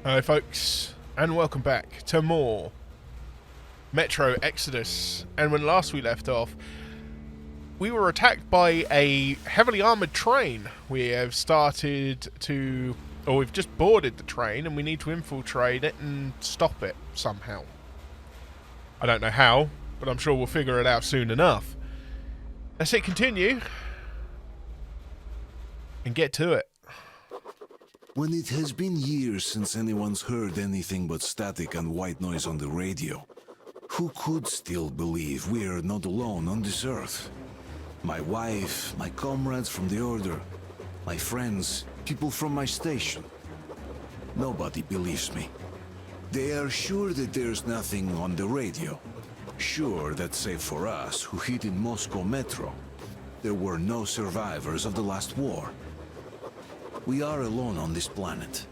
Hello folks, and welcome back to more Metro Exodus. And when last we left off, we were attacked by a heavily armoured train. We have started to, or we've just boarded the train and we need to infiltrate it and stop it somehow. I don't know how, but I'm sure we'll figure it out soon enough. Let's hit continue and get to it. When it has been years since anyone's heard anything but static and white noise on the radio, who could still believe we are not alone on this earth? My wife, my comrades from the Order, my friends, people from my station. Nobody believes me. They are sure that there's nothing on the radio. Sure that save for us who hid in Moscow Metro, there were no survivors of the last war. We are alone on this planet,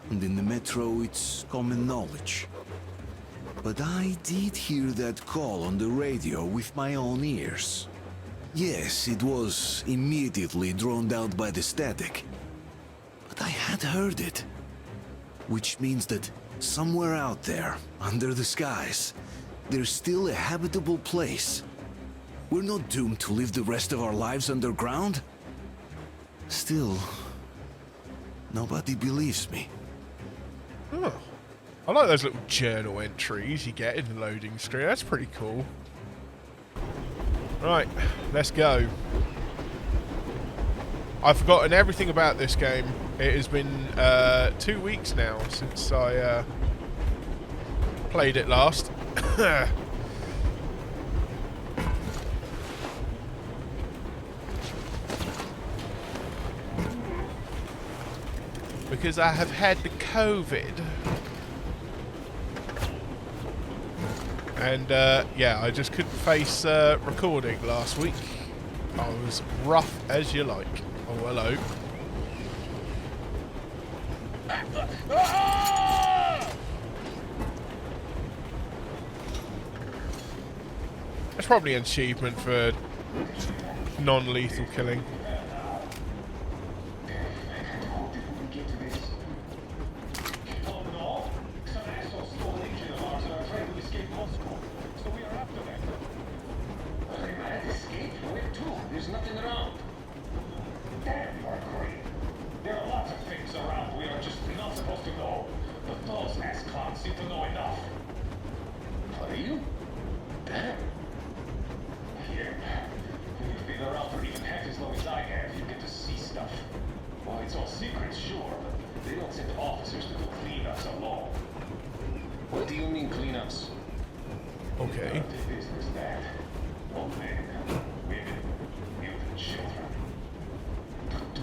and in the Metro it's common knowledge. But I did hear that call on the radio with my own ears. Yes, it was immediately drowned out by the static, but I had heard it. Which means that somewhere out there, under the skies, there's still a habitable place. We're not doomed to live the rest of our lives underground. Still, nobody believes me. Oh, I like those little journal entries you get in the loading screen. That's pretty cool. Right, let's go. I've forgotten everything about this game. It has been 2 weeks now since I played it last. Because I have had the COVID. And yeah, I just couldn't face recording last week. I was rough as you like. Oh, hello. That's probably an achievement for non-lethal killing. Okay.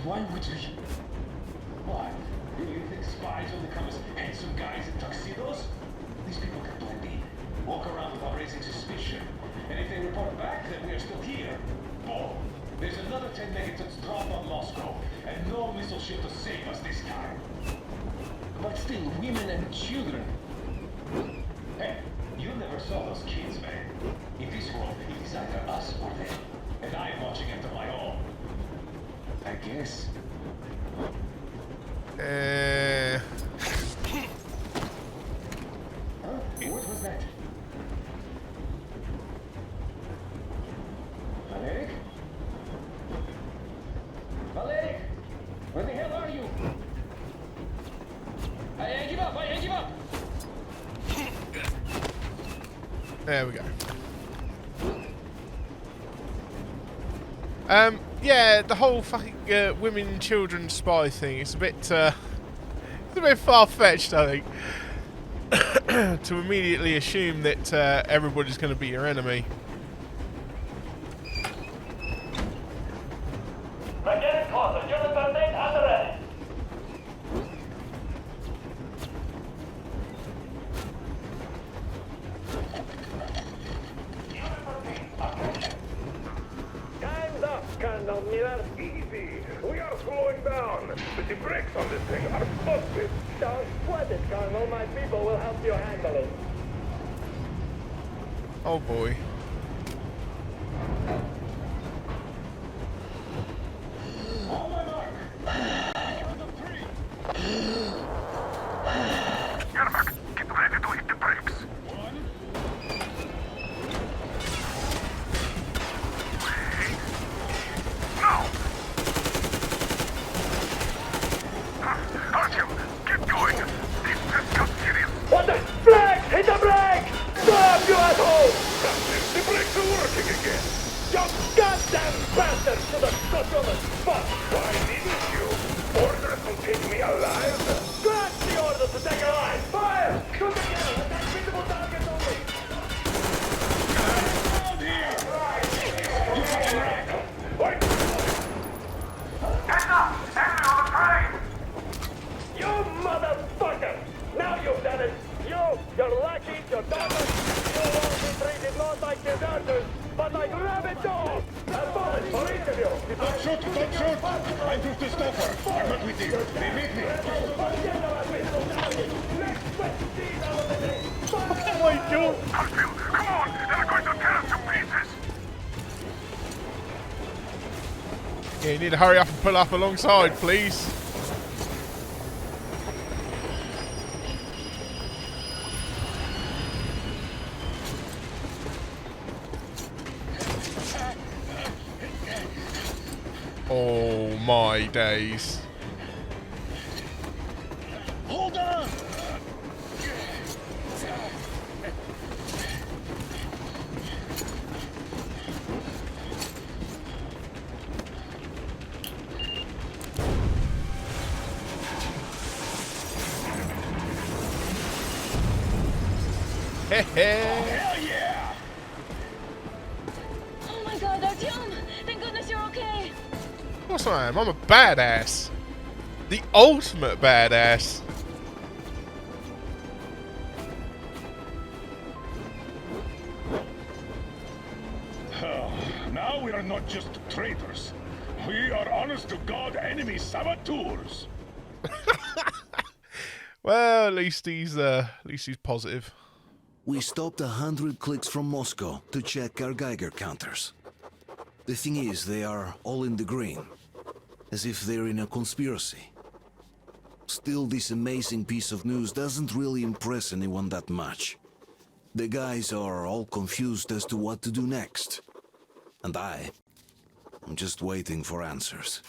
Why would we? Why? You think spies only come as handsome guys in tuxedos? These people can blend in, walk around without raising suspicion. And if they report back that we are still here, boom! There's another 10 megatons dropped on Moscow, and no missile ship to save us this time. But still, women and children. Hey, you never saw those kids, man. In this world, it is either us or them. And I'm watching after my own. I guess. Huh? What was that? Valeric? Valeric? Where the hell are you? I give up! I give up! There we go. Yeah, the whole fucking women and children spy thing is a bit far-fetched, I think, to immediately assume that everybody's going to be your enemy. Easy. We are slowing down, but the brakes on this thing are busted. Don't sweat it, Colonel. My people will help you handle it. Oh boy. On my mark. On the 3. out like rabid dogs! And bullets for each of you! Don't shoot! Don't shoot! I'm through to stopper. I'm not with you. They meet me. Oh my god! Artyom, come on! They're going to tear us to pieces! Yeah, you need to hurry up and pull up alongside, please. Oh my days. Hold on! Hell yeah! Oh my god, Artyom! Thank goodness you're okay! Of course I am. I'm a badass. The ultimate badass. Now we are not just traitors. We are honest-to-God enemy saboteurs. Well, at least he's positive. We stopped 100 clicks from Moscow to check our Geiger counters. The thing is, they are all in the green, as if they're in a conspiracy. Still, this amazing piece of news doesn't really impress anyone that much. The guys are all confused as to what to do next. And I'm just waiting for answers.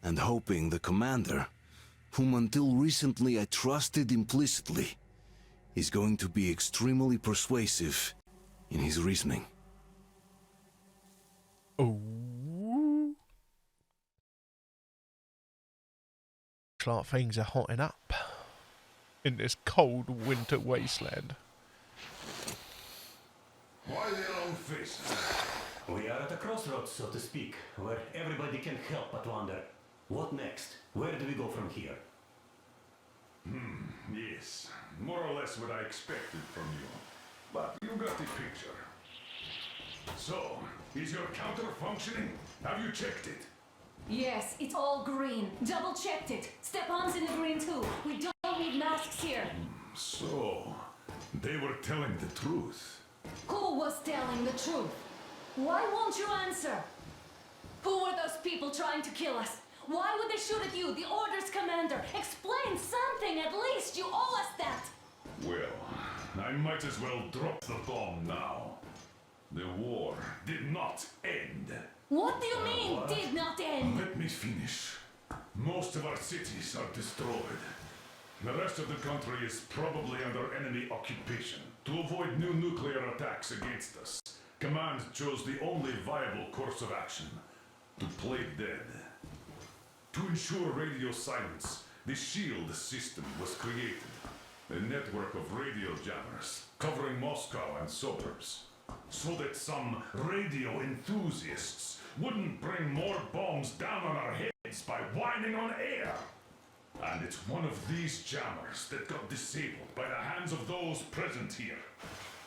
And hoping the commander, whom until recently I trusted implicitly, is going to be extremely persuasive in his reasoning. Oh. Looks like things are hotting up in this cold winter wasteland. Why their own faces? We are at a crossroads, so to speak, where everybody can help but wonder, what next? Where do we go from here? Yes, more or less what I expected from you. But you got the picture. So, is your counter functioning? Have you checked it? Yes, it's all green. Double checked it. Stepan's in the green too. We don't need masks here. So, they were telling the truth. Who was telling the truth? Why won't you answer? Who were those people trying to kill us? Why would they shoot at you, the Order's commander? Explain something at least. You owe us that. Well, I might as well drop the bomb now. The war did not end. What do you mean, did not end? Let me finish. Most of our cities are destroyed. The rest of the country is probably under enemy occupation. To avoid new nuclear attacks against us, Command chose the only viable course of action: to play dead. To ensure radio silence, the SHIELD system was created. A network of radio jammers covering Moscow and suburbs, so that some radio enthusiasts wouldn't bring more bombs down on our heads by whining on air. And it's one of these jammers that got disabled by the hands of those present here.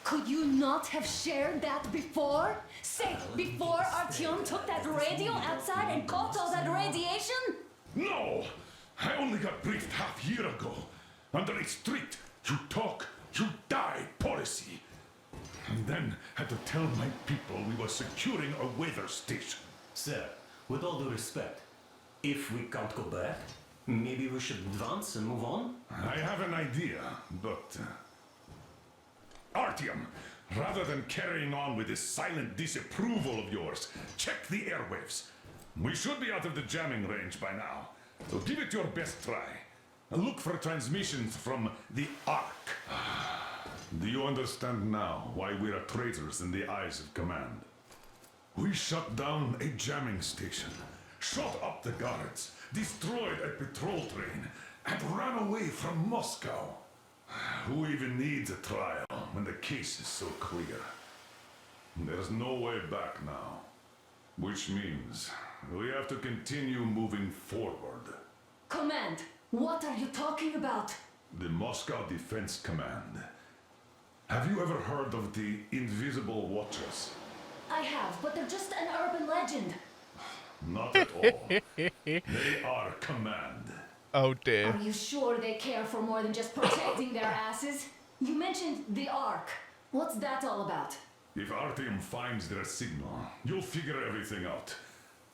Could you not have shared that before? Say, before Artyom took that radio outside and caught all that radiation? No! I only got briefed half year ago, under a strict "you talk, you die" policy. And then had to tell my people we were securing a weather station. Sir, with all due respect, if we can't go back, maybe we should advance and move on? I have an idea, but... Artyom, rather than carrying on with this silent disapproval of yours, check the airwaves. We should be out of the jamming range by now, so give it your best try. And look for transmissions from the Ark. Do you understand now why we are traitors in the eyes of Command? We shut down a jamming station, shot up the guards, destroyed a patrol train, and ran away from Moscow. Who even needs a trial when the case is so clear? There's no way back now. Which means we have to continue moving forward. Command, what are you talking about? The Moscow Defense Command. Have you ever heard of the Invisible Watchers? I have, but they're just an urban legend. Not at all. They are command. Oh dear. Are you sure they care for more than just protecting their asses? You mentioned the Ark. What's that all about? If Artyom finds their signal, you'll figure everything out.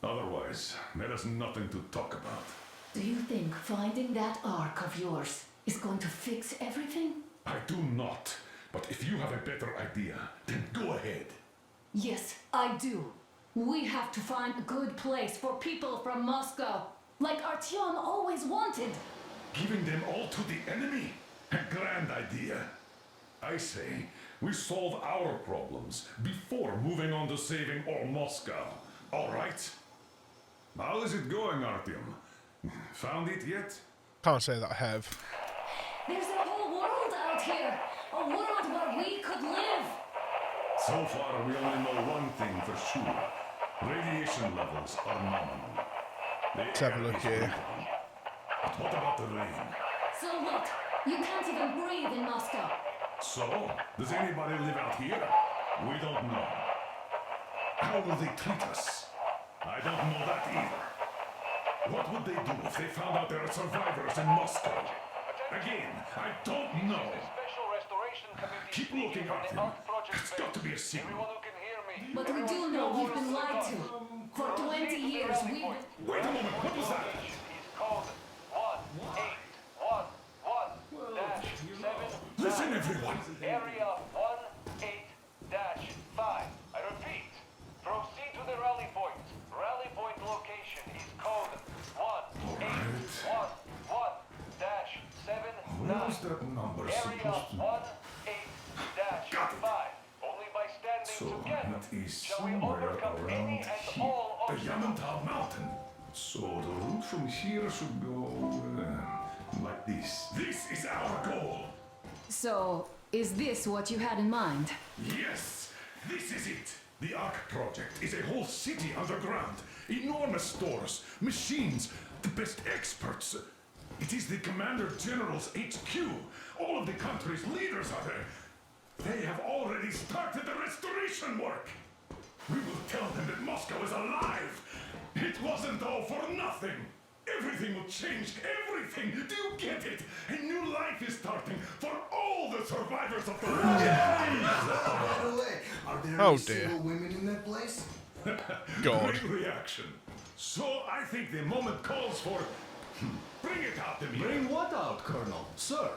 Otherwise, there is nothing to talk about. Do you think finding that Ark of yours is going to fix everything? I do not. But if you have a better idea, then go ahead. Yes, I do. We have to find a good place for people from Moscow, like Artyom always wanted. Giving them all to the enemy? A grand idea. I say, we solve our problems before moving on to saving all Moscow. All right? How is it going, Artyom? Found it yet? Can't say that I have. There's a whole world out here. A world where we could live. So far, we only know one thing for sure. Radiation levels are nominal. Let's have a look here. But what about the rain? So look, you can't even breathe in Moscow. So, does anybody live out here? We don't know. How will they treat us? I don't know that either. What would they do if they found out there are survivors in Moscow? Again, I don't know. Special restoration committee. Keep looking, Artyom. It's got to be a signal. Everyone who can hear me. But we do know we've been lied to. For 20 years, we've... Wait a moment, what was that? Is code 1811-7. Listen, everyone. Area 18-5. I repeat, proceed to the rally point. Rally point location is code 1811-79. Where was that number Area supposed to... 18-5. Only by standing So together it is shall we somewhere overcome around any and here. all The obstacles. Yamantau Mountain. So the route from here should go like this. This is our goal. So, is this what you had in mind? Yes, this is it. The Ark Project is a whole city underground. Enormous stores, machines, the best experts. It is the Commander General's HQ. All of the country's leaders are there. They have already started the restoration work. We will tell them that Moscow is alive. It wasn't all for nothing. Everything will change. Everything. Do you get it? A new life is starting for all the survivors of the war. By the way, are there Oh, any dear. single women in that place? God. Great reaction. So I think the moment calls for... Bring it out to me. Bring what out, Colonel? Sir?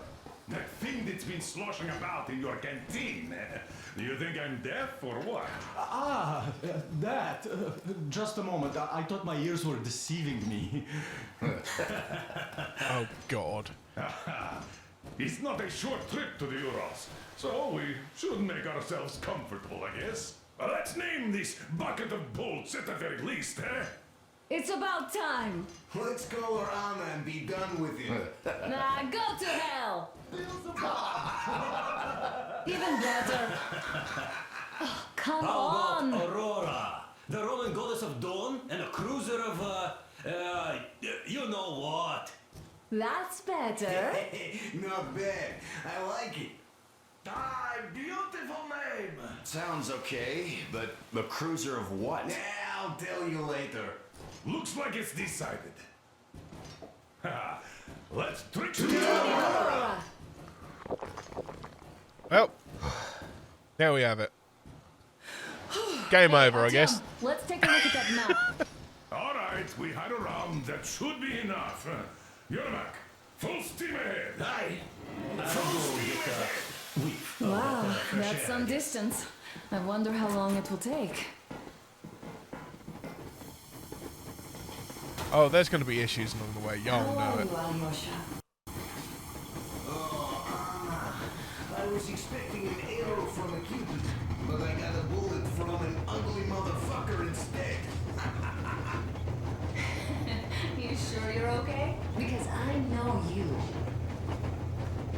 That thing that's been sloshing about in your canteen. Do you think I'm deaf or what? That. Just a moment. I thought my ears were deceiving me. Oh God. It's not a short trip to the Urals, so we should make ourselves comfortable, I guess. Let's name this bucket of bolts at the very least, eh? It's about time. Let's go around and be done with it. Nah, go to hell. Even better. Oh, come How on. about Aurora? The Roman goddess of dawn and a cruiser of, you know what? That's better. Not bad. I like it. Ah, beautiful name. Sounds okay, but the cruiser of what? Yeah, I'll tell you later. Looks like it's decided. Let's trick to Aurora. Well, there we have it. Game over, I guess. Let's take a look at that map. All right, we had a round. That should be enough. Yermak, full steam ahead. Aye. Full steam ahead. Wow, that's some distance. I wonder how long it will take. Oh, there's going to be issues along the way. Y'all know it. Alyosha? Oh, I was expecting an arrow from a Cupid, but I got a bullet from an ugly motherfucker instead. You sure you're okay? Because I know you.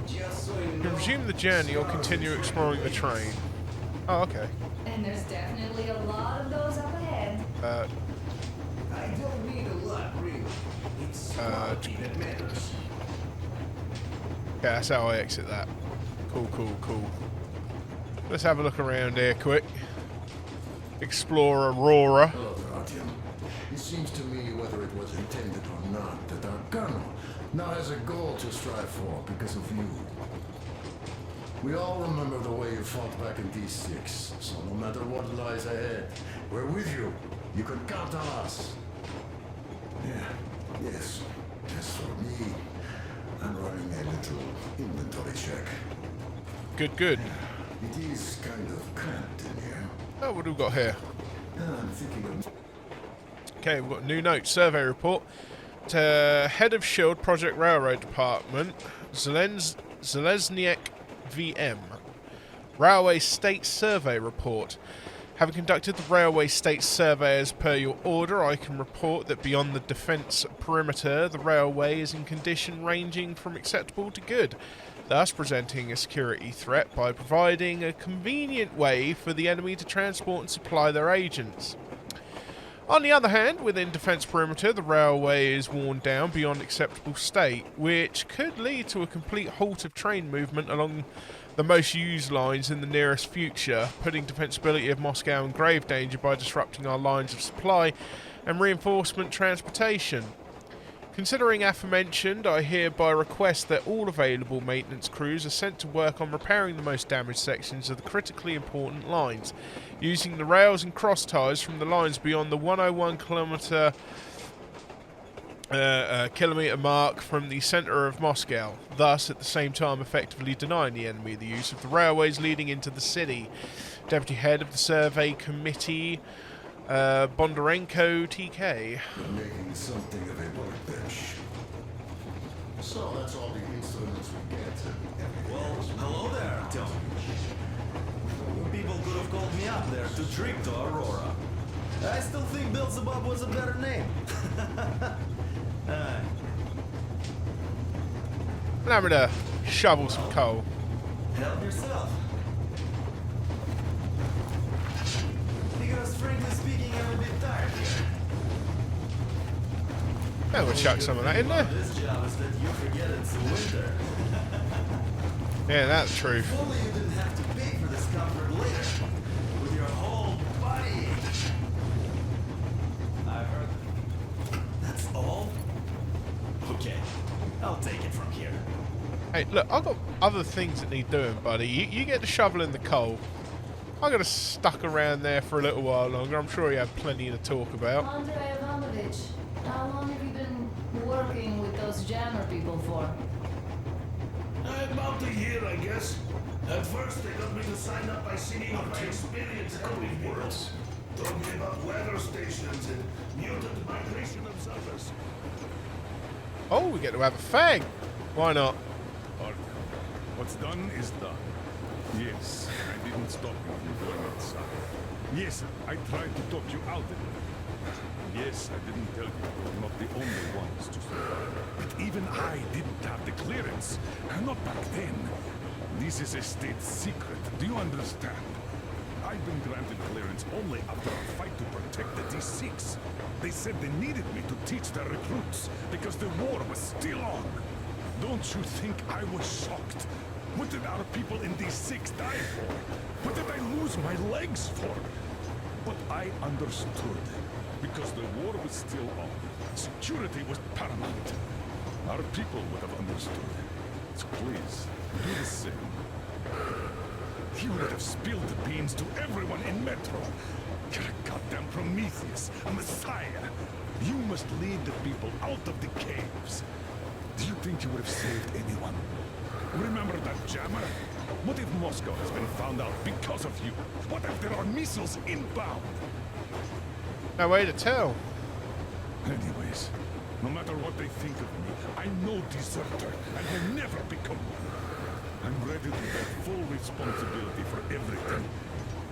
Just so you To know. resume the journey or continue exploring the train. Oh, okay. And there's definitely a lot of those up ahead. I don't need a lot, really. It's quality that matters. Okay, that's how I exit that. Cool, cool, cool. Let's have a look around here quick. explore Aurora. Hello there, Artyom. It seems to me, whether it was intended or not, that our colonel now has a goal to strive for because of you. We all remember the way you fought back in D6, so no matter what lies ahead, we're with you. You can count on us. Yeah, yes. As for me, I'm running a little inventory check. Good, good. It is kind of cramped in here. Oh, what do we got here? I'm thinking of... Okay, we've got a new note. Survey report. To Head of SHIELD Project Railroad Department, Zelezniak VM. Railway State Survey Report. Having conducted the Railway State Survey as per your order, I can report that beyond the defence perimeter, the railway is in condition ranging from acceptable to good, thus presenting a security threat by providing a convenient way for the enemy to transport and supply their agents. On the other hand, within defence perimeter, the railway is worn down beyond acceptable state, which could lead to a complete halt of train movement along the most used lines in the nearest future, putting defensibility of Moscow in grave danger by disrupting our lines of supply and reinforcement transportation. Considering aforementioned, I hereby request that all available maintenance crews are sent to work on repairing the most damaged sections of the critically important lines, using the rails and cross ties from the lines beyond the 101 kilometre mark from the centre of Moscow, thus at the same time effectively denying the enemy the use of the railways leading into the city. Deputy Head of the Survey Committee, Bondarenko TK. You're making something of a workbench. So that's all the instruments we get. Well, hello there, Artyom. People could have called me up there to trip to Aurora. I still think Beelzebub was a better name. Allow me to shovel some coal. Help yourself. Because frankly speaking, I'm a bit tired here. Yeah, we'll chuck some of that in there. This job is that you forget it's winter. Yeah, that's true. If only you didn't have to pay for this comfort later. With your whole body. I've heard. That's all? Okay. I'll take it from here. Hey, look, I've got other things that need doing, buddy. You get to shoveling the coal. I'm going to stuck around there for a little while longer. I'm sure you have plenty to talk about. Andrei Ivanovich, how long have you been working with those jammer people for? About a year, I guess. At first, they got me to sign up by singing of my experience helping worlds. Told me about weather stations and mutant migration observers. Oh, we get to have a fag. Why not? What's done is done. Yes, I didn't stop you from going outside. Yes, I tried to talk you out of it. Yes, I didn't tell you you're not the only ones to survive. But even I didn't have the clearance. Not back then. This is a state secret. Do you understand? I've been granted clearance only after a fight to protect the D6. They said they needed me to teach their recruits because the war was still on. Don't you think I was shocked? What did our people in D6 die for? What did I lose my legs for? But I understood. Because the war was still on. Security was paramount. Our people would have understood. So please, do the same. You would have spilled the beans to everyone in Metro. You're a goddamn Prometheus, a messiah. You must lead the people out of the caves. Do you think you would have saved anyone? Remember that jammer? What if Moscow has been found out because of you? What if there are missiles inbound? No way to tell. Anyways, no matter what they think of me, I'm no deserter and will never become one. I'm ready to take full responsibility for everything.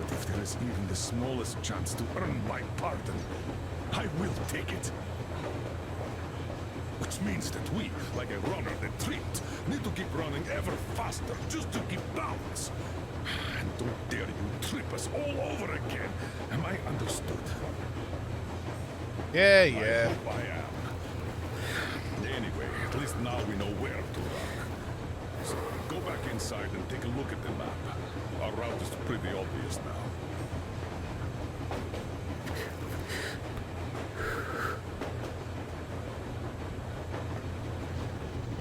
But if there is even the smallest chance to earn my pardon, I will take it. Which means that we, like a runner that tripped, need to keep running ever faster just to keep balance. And don't dare you trip us all over again. Am I understood? Yeah, I yeah. hope I am. Anyway, at least now we know where to run. So go back inside and take a look at the map. Our route is pretty obvious now.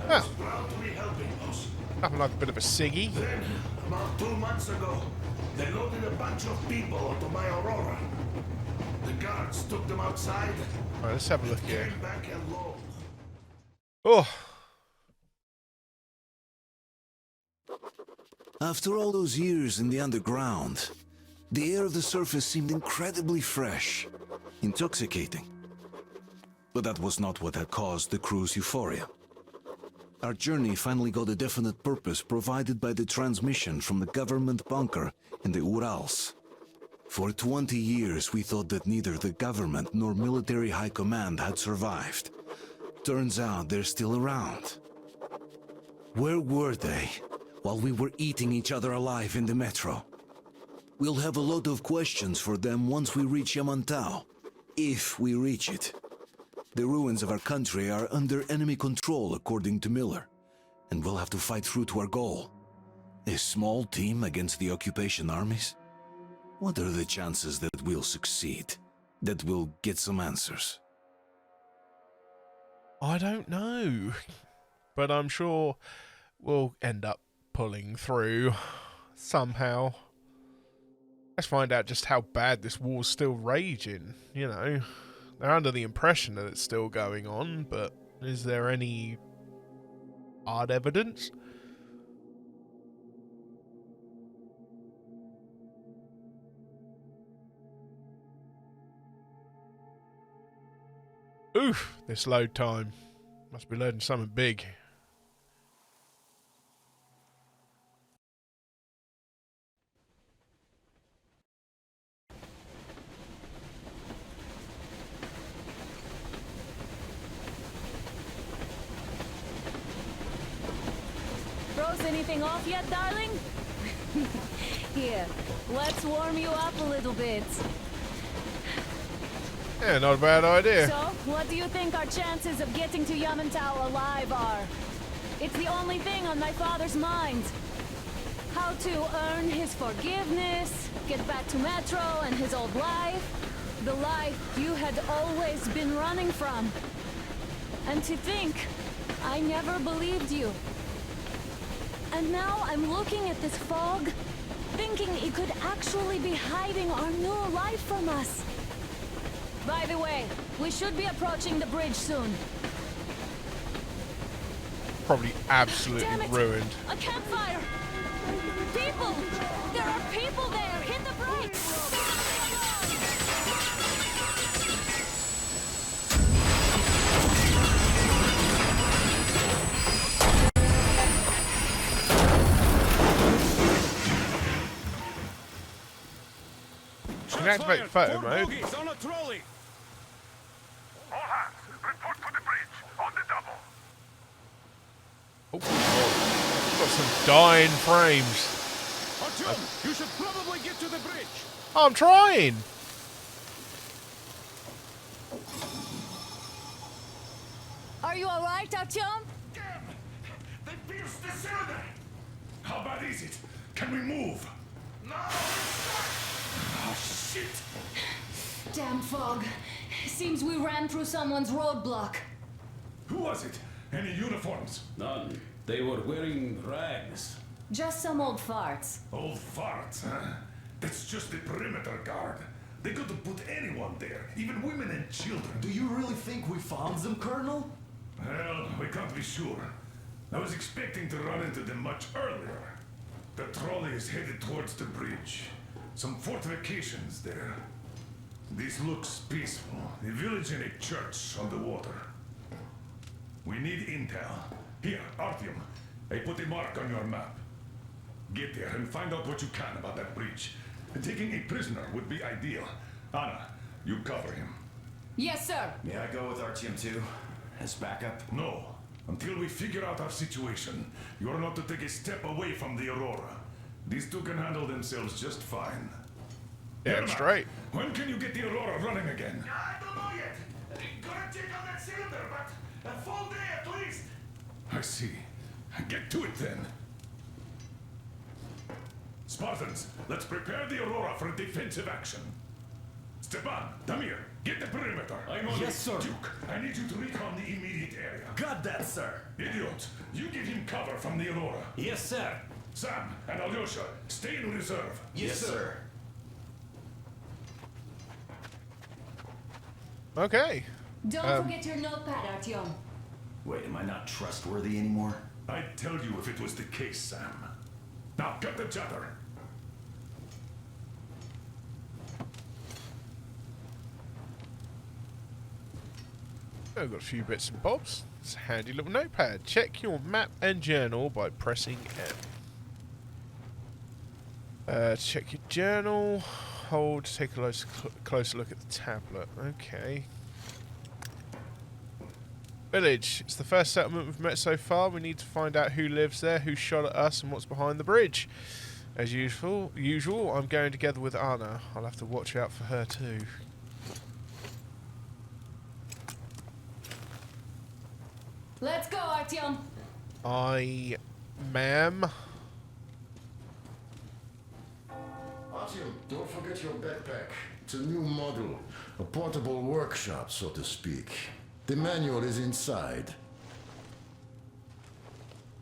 Oh, Proud to be helping us. nothing like a bit of a ciggy. Then, about 2 months ago, they loaded a bunch of people onto my Aurora. The guards took them outside. Alright, let's have a look here. Came back alone. Oh, After all those years in the underground, the air of the surface seemed incredibly fresh, intoxicating. But that was not what had caused the crew's euphoria. Our journey finally got a definite purpose provided by the transmission from the government bunker in the Urals. For 20 years we thought that neither the government nor military high command had survived. Turns out they're still around. Where were they while we were eating each other alive in the metro? We'll have a lot of questions for them once we reach Yamantau, if we reach it. The ruins of our country are under enemy control, according to Miller, and we'll have to fight through to our goal. A small team against the occupation armies? What are the chances that we'll succeed? That we'll get some answers? I don't know. But I'm sure we'll end up pulling through somehow. Let's find out just how bad this war's still raging, you know. They're under the impression that it's still going on, but is there any hard evidence? Oof, this load time. Must be loading something big. Froze anything off yet, darling? Here, let's warm you up a little bit. Yeah, not a bad idea. So, what do you think our chances of getting to Yamantau alive are? It's the only thing on my father's mind. How to earn his forgiveness, get back to Metro and his old life. The life you had always been running from. And to think, I never believed you. And now I'm looking at this fog, thinking it could actually be hiding our new life from us. By the way, we should be approaching the bridge soon. Probably absolutely Damn it! ruined. A campfire! People! There are people there! Hit the brakes! You can activate photo mode. On a trolley. All hands, report to the bridge, on the double. Oh, God. Got some dying frames. Artyom, you should probably get to the bridge. I'm trying. Are you alright, Artyom? Damn! They pierced the cylinder! How bad is it? Can we move? No! Oh, shit. Damn fog. Seems we ran through someone's roadblock. Who was it? Any uniforms? None. They were wearing rags. Just some old farts. Old farts, huh? That's just the perimeter guard. They could have put anyone there, even women and children. Do you really think we found them, Colonel? Well, we can't be sure. I was expecting to run into them much earlier. The trolley is headed towards the bridge. Some fortifications there. This looks peaceful. A village and a church on the water. We need intel. Here, Artyom. I put a mark on your map. Get there and find out what you can about that bridge. Taking a prisoner would be ideal. Anna, you cover him. Yes, sir. May I go with Artyom too? As backup? No. Until we figure out our situation, you are not to take a step away from the Aurora. These two can handle themselves just fine. Damn Yermak, straight. when can you get the Aurora running again? I don't know yet. Gonna check on that cylinder, but a full day at least. I see. Get to it then. Spartans, let's prepare the Aurora for a defensive action. Stepan, Damir, get the perimeter. I'm on Yes, sir. Duke, I need you to recon the immediate area. Got that, sir. Idiot, you give him cover from the Aurora. Yes, sir. Sam and Alyosha, stay in reserve. Yes, sir. Okay. Don't forget your notepad, Artyom. Wait, am I not trustworthy anymore? I'd tell you if it was the case, Sam. Now, cut the chatter. I've got a few bits and bobs. It's a handy little notepad. Check your map and journal by pressing M. Check your journal. Hold to take a closer look at the tablet. Okay. Village. It's the first settlement we've met so far. We need to find out who lives there, who shot at us, and what's behind the bridge. As usual, I'm going together with Anna. I'll have to watch out for her too. Let's go, Artyom. Ma'am. Artyom, don't forget your backpack. It's a new model. A portable workshop, so to speak. The manual is inside.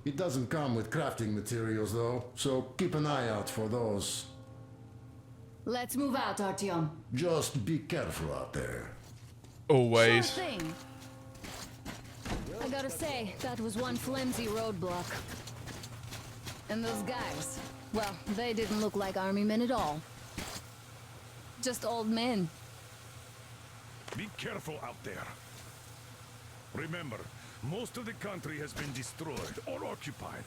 It doesn't come with crafting materials, though, so keep an eye out for those. Let's move out, Artyom. Just be careful out there. Always. Sure thing. I gotta say, that was one flimsy roadblock. And those guys, well, they didn't look like army men at all. Just old men. Be careful out there. Remember, most of the country has been destroyed or occupied.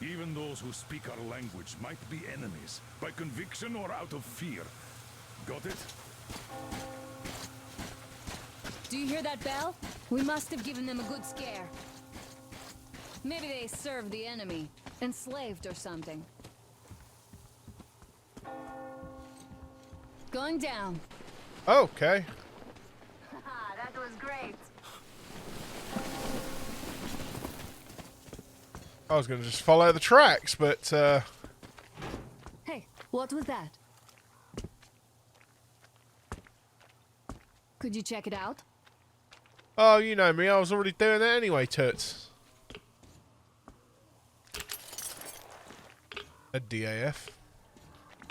Even those who speak our language might be enemies, by conviction or out of fear. Got it? Do you hear that bell? We must have given them a good scare. Maybe they served the enemy, enslaved or something. Going down. Okay. That was great. I was going to just follow the tracks, but Hey, what was that? Could you check it out? oh, you know me, I was already doing that anyway, toots. A DAF.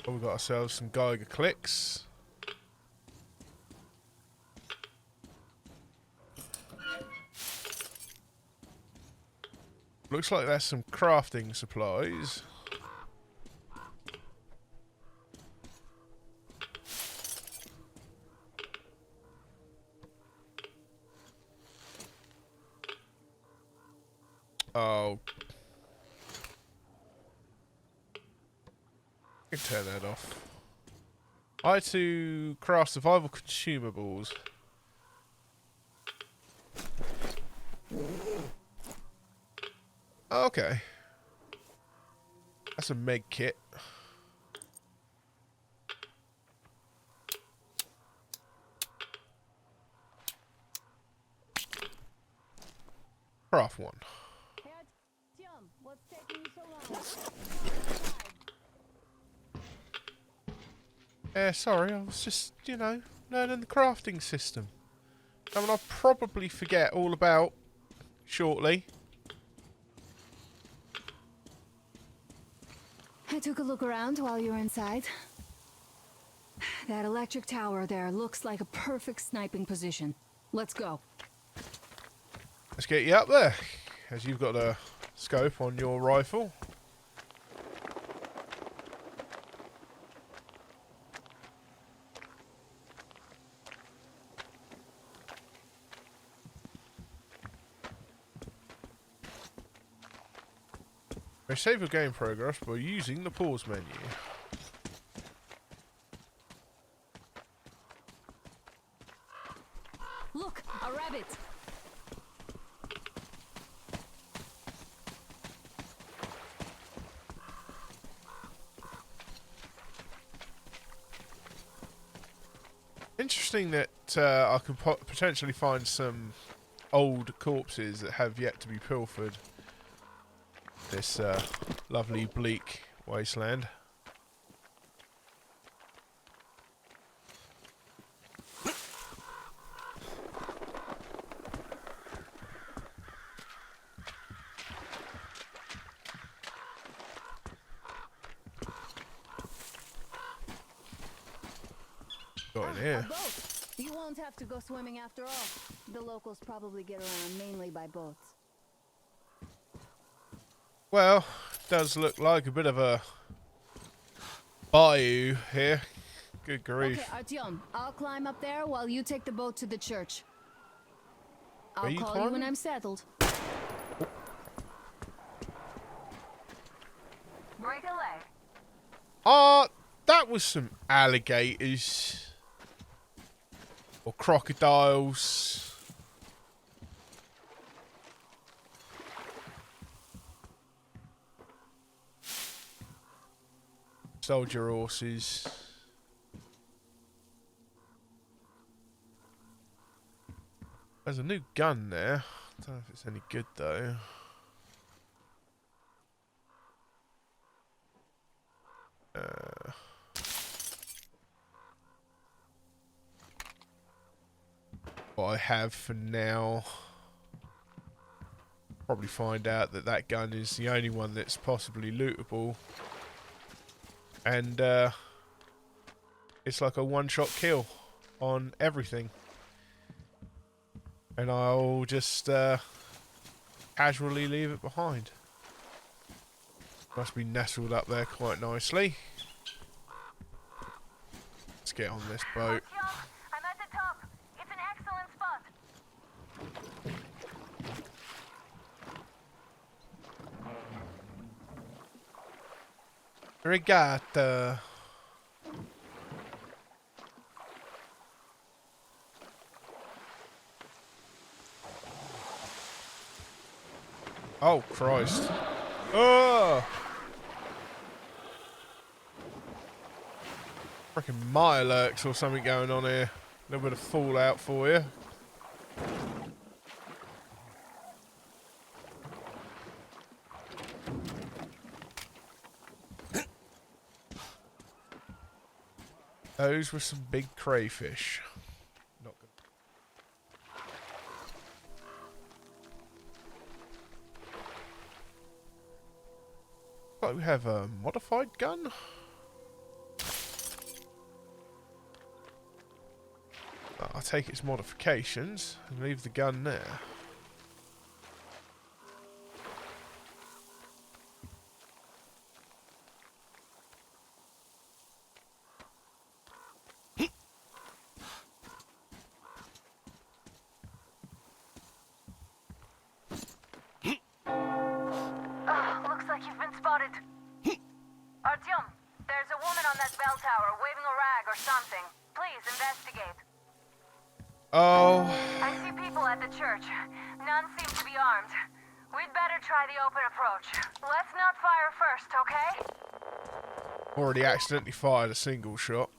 Oh, we got ourselves some Geiger clicks. Looks like there's some crafting supplies. Oh. I can turn that off. I to craft survival consumables. Okay. That's a meg kit. Craft one. What's taking you so long? Yeah, sorry, I was just, you know, learning the crafting system. Something I'll probably forget all about shortly. I took a look around while you were inside. That electric tower there looks like a perfect sniping position. Let's go. Let's get you up there, as you've got a scope on your rifle. You save your game progress by using the pause menu. Look, a rabbit. Interesting that I can potentially find some old corpses that have yet to be pilfered. This lovely bleak wasteland. got in here? A boat. You won't have to go swimming after all. The locals probably get around mainly by boats. Well, does look like a bit of a bayou here. Good grief. Okay, Artyom, I'll climb up there while you take the boat to the church. I'll you call you climbing? when I'm settled. Break a leg. That was some alligators. Or crocodiles. Soldier horses. There's a new gun there. I don't know if it's any good though. What I have for now. Probably find out that that gun is the only one that's possibly lootable. And it's like a one-shot kill on everything. And I'll just casually leave it behind. Must be nestled up there quite nicely. Let's get on this boat. I'm at the top. It's an excellent spot. Regatta. Oh, Christ. Oh! Freaking Mirelurks or something going on here. A little bit of fallout for you. Those were some big crayfish. Not good. Like we have a modified gun. I'll take its modifications and leave the gun there. Looks like you've been spotted. Artyom, there's a woman on that bell tower waving a rag or something. Please investigate. Oh. I see people at the church. None seem to be armed. We'd better try the open approach. Let's not fire first, okay? Already accidentally fired a single shot.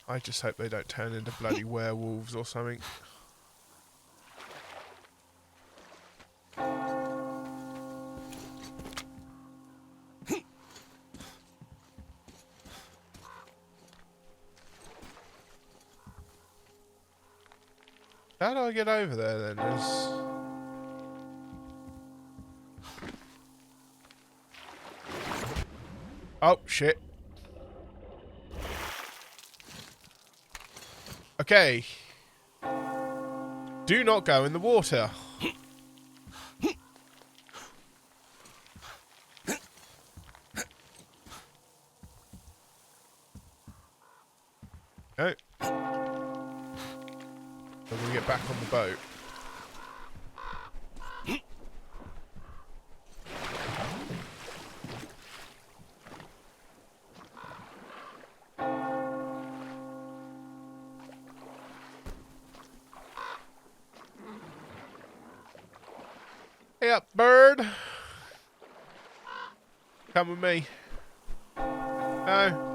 I just hope they don't turn into bloody werewolves or something. How do I get over there then? Oh, shit. Okay. Do not go in the water. No. Then we get back on the boat. Hey up, bird. Come with me. No.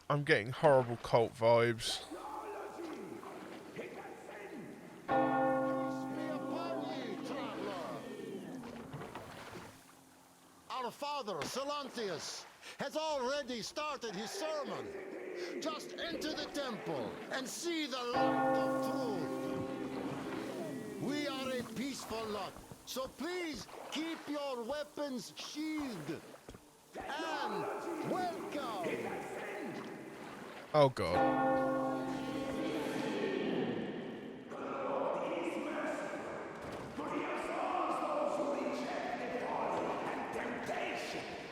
I'm getting horrible cult vibes. Our father, Silantius, has already started his sermon. Just enter the temple and see the light of truth. We are a peaceful lot, so please keep your weapons sheathed. And welcome! Oh god.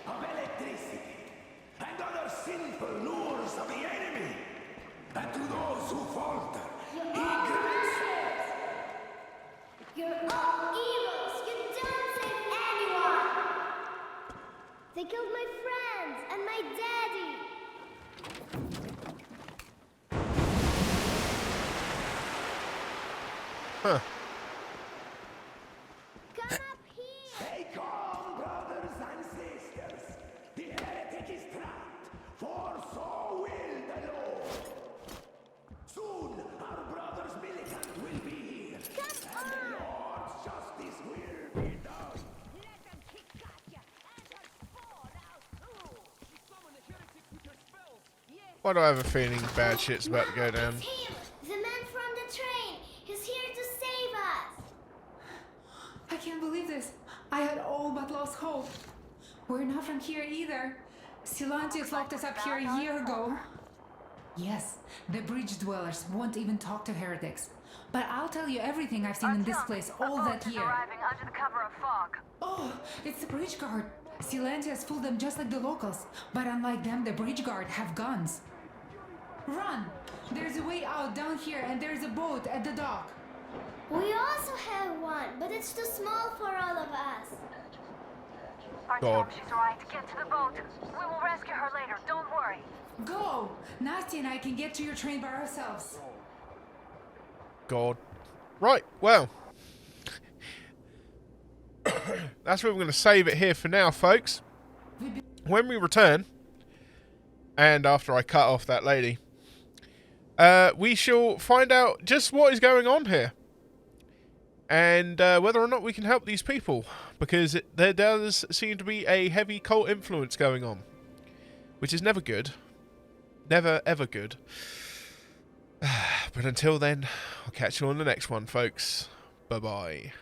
Of electricity and other sinful lures of the enemy, and to those who falter, he grants. You're all evils. You don't save anyone. They killed my friends and my daddy. Huh. Come up here. Take on, brothers and sisters. The heretic is trapped, for so will the Lord. Soon our brothers militant will be here. Come and on. the Lord's justice will be done. Let them kick Katya and her spawn out too. She summoned the heretics with her spells. Why do I have a feeling bad shit's about to go down? It's him, the man from the train. He's here to save us. I can't believe this. I had all but lost hope. We're not from here either. Silantius locked us up here a year ago. Yes, the bridge dwellers won't even talk to heretics. But I'll tell you everything I've seen in this place all that year. Arriving under the cover of fog. Oh, it's the bridge guard. Silantius fooled them just like the locals. But unlike them, the bridge guard have guns. Run! There's a way out down here and there's a boat at the dock. We also have one, but it's too small for all of us. Artyom, she's right. Get to the boat. We will rescue her later. Don't worry. Go! Nasty and I can get to your train by ourselves. God. Right, well. That's where we're going to save it here for now, folks. When we return, and after I cut off that lady, we shall find out just what is going on here. And whether or not we can help these people. Because there does seem to be a heavy cult influence going on. Which is never good. Never, ever good. But until then, I'll catch you on the next one, folks. Bye-bye.